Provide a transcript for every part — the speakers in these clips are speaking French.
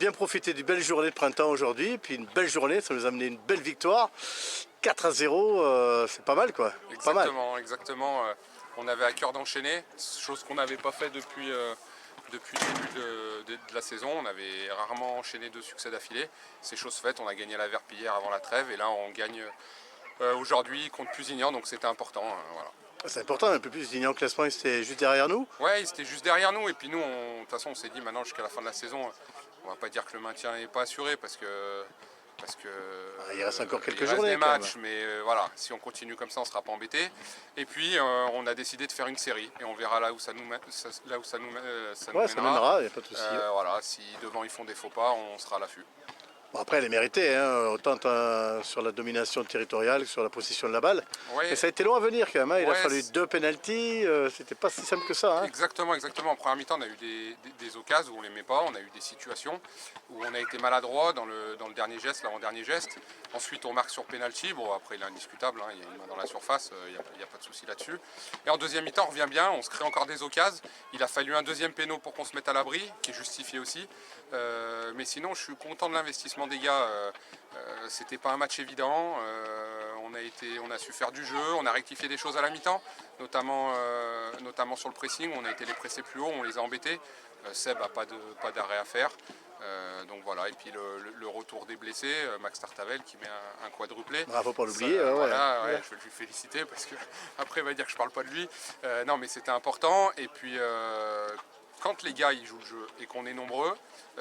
bien profité d'une belle journée de printemps aujourd'hui, puis une belle journée, ça nous a amené une belle victoire. 4-0, c'est pas mal quoi. Exactement, exactement. On avait à cœur d'enchaîner, chose qu'on n'avait pas fait depuis le début de la saison. On avait rarement enchaîné 2 succès d'affilée. C'est chose faite, on a gagné la Verpillière avant la trêve et là on gagne aujourd'hui contre Pusignan, donc c'était important. Voilà. C'est important, un peu plus d'union classement, c'était juste derrière nous. Ouais, c'était juste derrière nous et puis nous, de toute façon on s'est dit maintenant jusqu'à la fin de la saison, on va pas dire que le maintien n'est pas assuré parce que il reste encore quelques il reste journées des matchs, mais voilà, si on continue comme ça, on ne sera pas embêté. Et puis, on a décidé de faire une série et on verra là où ça nous mènera. Ça mènera, il n'y a pas de souci. Voilà, si devant ils font des faux pas, on sera à l'affût. Bon, après, elle est méritée, hein, autant sur la domination territoriale que sur la possession de la balle. Ouais. Mais ça a été long à venir quand même, hein. Il a Ouais, fallu 2 pénaltys, c'était pas si simple que ça. Hein. Exactement, exactement. En première mi-temps, on a eu des occasions où on ne les met pas, on a eu des situations où on a été maladroit dans le dernier geste, l'avant-dernier geste. Ensuite, on marque sur penalty. Bon, après, il est indiscutable, hein, il y a une main dans la surface, il n'y a pas de souci là-dessus. Et en deuxième mi-temps, on revient bien, on se crée encore des occasions. Il a fallu un deuxième péno pour qu'on se mette à l'abri, qui est justifié aussi. Mais sinon, je suis content de l'investissement des gars. C'était pas un match évident. On a su faire du jeu, on a rectifié des choses à la mi-temps, notamment sur le pressing. On a été les presser plus haut, on les a embêtés. Seb n'a pas d'arrêt à faire. Donc voilà, et puis le retour des blessés, Max Tartavel qui met un quadruplé. Il ne faut pas l'oublier. Voilà, ouais, je vais lui féliciter parce qu'après il va dire que je ne parle pas de lui. Non mais c'était important. Et puis quand les gars ils jouent le jeu et qu'on est nombreux,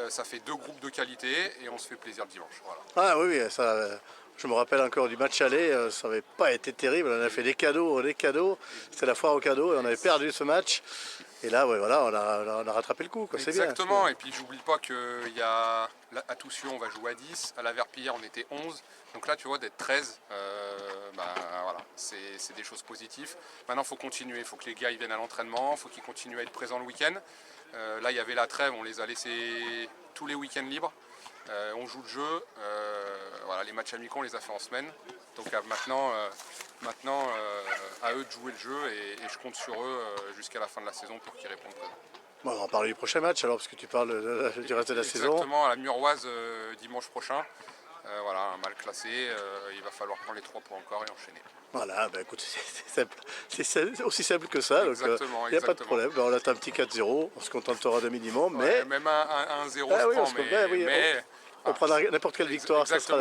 ça fait 2 groupes de qualité et on se fait plaisir le dimanche. Voilà. Ah oui, ça, je me rappelle encore du match aller, ça n'avait pas été terrible, on a fait des cadeaux, c'était la foire aux cadeaux et on avait perdu ce match. Et là, ouais, voilà, on a rattrapé le coup, c'est bien. Exactement, et puis j'oublie pas qu'à Toussieux on va jouer à 10, à la Verpillière on était 11, donc là tu vois d'être 13, voilà, c'est des choses positives. Maintenant il faut continuer, il faut que les gars ils viennent à l'entraînement, il faut qu'ils continuent à être présents le week-end. Là il y avait la trêve, on les a laissés tous les week-ends libres. On joue le jeu, voilà, les matchs amicaux on les a fait en semaine, donc maintenant à eux de jouer le jeu et je compte sur eux jusqu'à la fin de la saison pour qu'ils répondent présent. Bon, on va parler du prochain match alors, parce que tu parles du reste de la saison. Exactement, à la Muroise dimanche prochain, voilà, un mal classé, il va falloir prendre les 3 points encore et enchaîner. Voilà, bah écoute, c'est aussi simple que ça, donc il n'y a pas de problème. Bah, on attend un petit 4-0, on se contentera de minimum, ouais, mais... Même un 1-0 on prendra n'importe quelle victoire, ça sera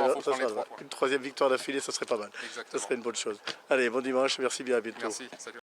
une 3e victoire d'affilée, ça serait pas mal. Ça serait une bonne chose. Allez, bon dimanche, merci bien, à bientôt. Merci, salut.